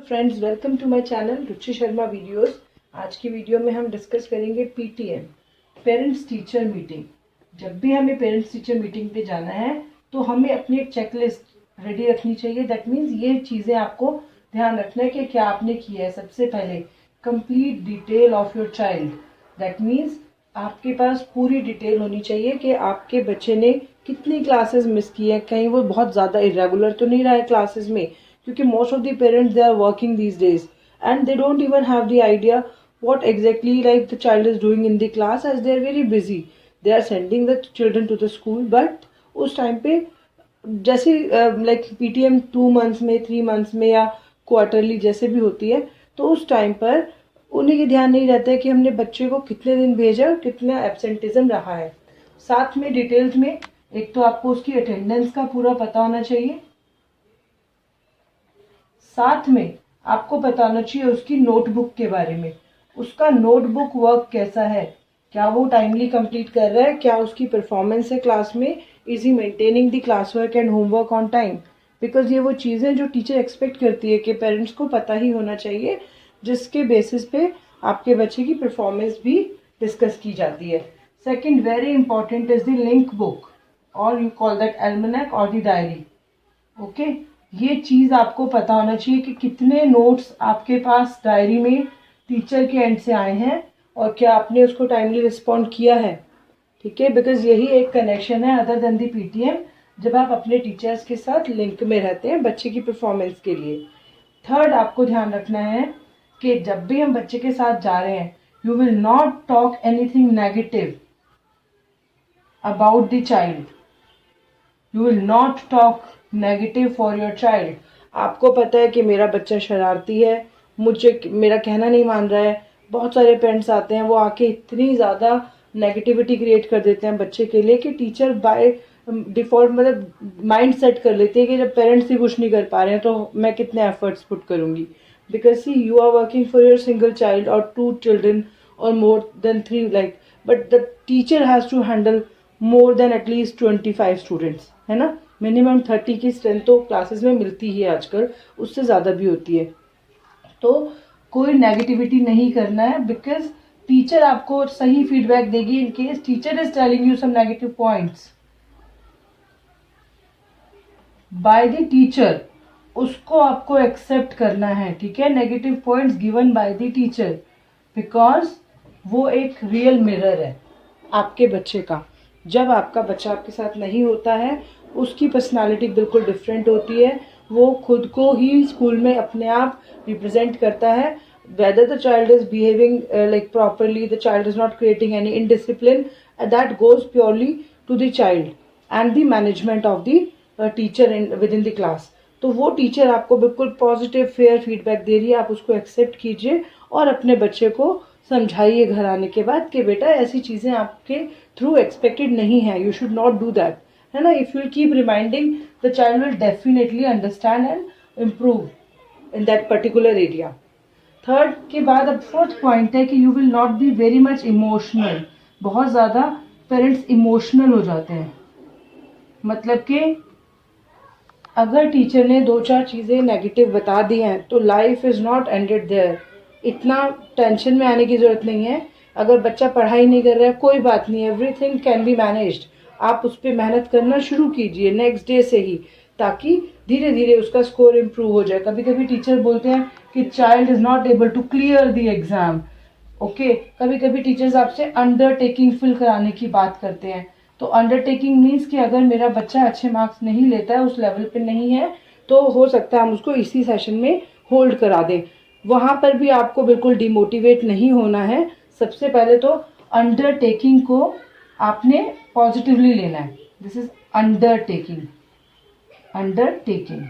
Friends, welcome to my channel Ruchi Sharma videos. आज की video में हम डिस्कस करेंगे पीटीएम, पेरेंट्स टीचर मीटिंग। जब भी हमें पेरेंट्स टीचर मीटिंग पे जाना है तो हमें अपनी एक चेकलिस्ट रेडी रखनी चाहिए। दैट मीन्स ये चीज़ें आपको ध्यान रखना है कि क्या आपने किया है। सबसे पहले complete detail of your child. That means आपके पास पूरी डिटेल होनी चाहिए कि आपके बच्चे ने कितनी क्लासेस मिस की है, कहीं वो बहुत ज़्यादा इरेगुलर तो नहीं रहा है क्लासेस में, क्योंकि most of the parents they are working these days and they don't even have the idea what exactly like the child is doing in the class, as they are very busy. They are sending the children to the school, but उस time पे जैसे like PTM 2 months में, 3 months में या quarterly जैसे भी होती है, तो उस टाइम पर उन्हें ये ध्यान नहीं रहता है कि हमने बच्चे को कितने दिन भेजा और कितना एब्सेंटिज्म रहा है। साथ में डिटेल्स में एक तो आपको उसकी अटेंडेंस का पूरा पता होना चाहिए, साथ में आपको पता होना चाहिए उसकी नोटबुक के बारे में। उसका नोटबुक वर्क कैसा है, क्या वो टाइमली कंप्लीट कर रहा है, क्या उसकी परफॉर्मेंस है क्लास में, is he maintaining the class work and homework on time. Because ये वो चीज़ें जो टीचर एक्सपेक्ट करती है कि पेरेंट्स को पता ही होना चाहिए, जिसके बेसिस पे आपके बच्चे की परफॉर्मेंस भी डिस्कस की जाती है। Second very important is the link book, और यू कॉल दैट एल्मनैक और द डायरी। ओके, ये चीज़ आपको पता होना चाहिए कि कितने नोट्स आपके पास डायरी में टीचर के एंड से आए हैं और क्या आपने उसको टाइमली रिस्पॉन्ड किया है। ठीक है, बिकॉज यही एक कनेक्शन है अदर देन दी पीटीएम, जब आप अपने टीचर्स के साथ लिंक में रहते हैं बच्चे की परफॉर्मेंस के लिए। थर्ड, आपको ध्यान रखना है कि जब भी हम बच्चे के साथ जा रहे हैं, you will not talk anything negative about the child. You will not talk negative for your child. आपको पता है कि मेरा बच्चा शरारती है, मुझे मेरा कहना नहीं मान रहा है। बहुत सारे पेरेंट्स आते हैं, वो आके इतनी ज़्यादा नेगेटिविटी क्रिएट कर देते हैं बच्चे के लिए कि टीचर बाय डिफ़ॉल्ट मतलब माइंड सेट कर लेते हैं कि जब पेरेंट्स ही कुछ नहीं कर पा रहे हैं तो मैं कितने एफर्ट्स पुट करूँगी। Because see you are working for your single child और 2 चिल्ड्रन और more than 3, like, but the teacher has to handle more than at least 25 students, है ना। मिनिमम 30 की स्ट्रेंथ तो क्लासेस में मिलती ही है आजकल, उससे ज़्यादा भी होती है। तो कोई नेगेटिविटी नहीं करना है, बिकॉज टीचर आपको सही फीडबैक देगी in case teacher is telling you some negative points by the teacher, उसको आपको एक्सेप्ट करना है। ठीक है, negative points given by the teacher, because वो एक रियल मिरर है आपके बच्चे का। जब आपका बच्चा आपके साथ नहीं होता है, उसकी पर्सनालिटी बिल्कुल डिफरेंट होती है। वो खुद को ही स्कूल में अपने आप रिप्रेजेंट करता है। Whether the child is behaving like properly, the child is not creating any indiscipline, that goes purely to the child and the management of the teacher within the class. तो वो teacher आपको बिल्कुल positive fair feedback दे रही है, आप उसको accept कीजिए और अपने बच्चे को समझाइए घर आने के बाद कि बेटा ऐसी चीज़ें आपके थ्रू एक्सपेक्टेड नहीं है, you should not do that, है ना। If you keep reminding, the child will definitely understand and improve in that particular area. Third के बाद अब फोर्थ पॉइंट है कि you will not be very much emotional. बहुत ज़्यादा पेरेंट्स इमोशनल हो जाते हैं, मतलब कि अगर टीचर ने 2-4 चीज़ें नेगेटिव बता दी हैं तो life is not ended there. इतना टेंशन में आने की ज़रूरत नहीं है। अगर बच्चा पढ़ाई नहीं कर रहा है, कोई बात नहीं, एवरीथिंग कैन बी मैनेज्ड। आप उस पर मेहनत करना शुरू कीजिए नेक्स्ट डे से ही, ताकि धीरे धीरे उसका स्कोर इम्प्रूव हो जाए। कभी कभी टीचर बोलते हैं कि child is not able to clear the exam. Okay, कभी कभी टीचर्स आपसे अंडरटेकिंग फिल कराने की बात करते हैं। तो अंडरटेकिंग मीन्स कि अगर मेरा बच्चा अच्छे मार्क्स नहीं लेता है, उस लेवल पे नहीं है, तो हो सकता है हम उसको इसी सेशन में होल्ड करा दें। वहाँ पर भी आपको बिल्कुल डिमोटिवेट नहीं होना है। सबसे पहले तो अंडरटेकिंग को आपने पॉजिटिवली लेना है। This is undertaking, undertaking.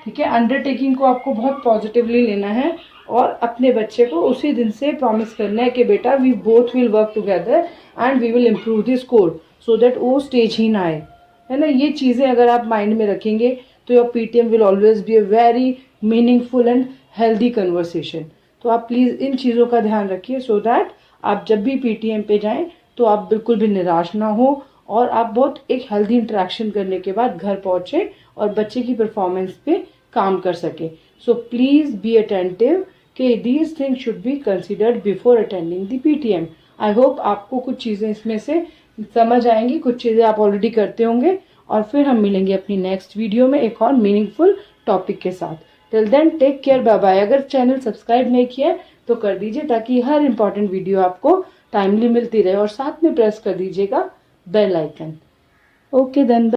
ठीक है, अंडरटेकिंग को आपको बहुत पॉजिटिवली लेना है और अपने बच्चे को उसी दिन से प्रॉमिस करना है कि बेटा we both will work together and we will improve the score, so that वो स्टेज ही ना आए, है ना। ये चीज़ें अगर आप माइंड में रखेंगे तो your PTM will always be a very meaningful and healthy conversation. तो आप प्लीज़ इन चीज़ों का ध्यान रखिए, सो दैट आप जब भी पीटीएम पे जाएं तो आप बिल्कुल भी निराश ना हो और आप बहुत एक हेल्दी इंटरेक्शन करने के बाद घर पहुँचें और बच्चे की परफॉर्मेंस पे काम कर सकें। So please be attentive कि these things should be considered before attending the PTM. I hope आपको कुछ चीज़ें इसमें से समझ आएंगी, कुछ चीज़ें आप ऑलरेडी करते होंगे, और फिर हम मिलेंगे अपनी नेक्स्ट वीडियो में एक और मीनिंगफुल टॉपिक के साथ. Till then take care, bye bye. अगर चैनल सब्सक्राइब नहीं किया है तो कर दीजिए ताकि हर इंपॉर्टेंट वीडियो आपको टाइमली मिलती रहे, और साथ में प्रेस कर दीजिएगा बेल आइकन. Okay then.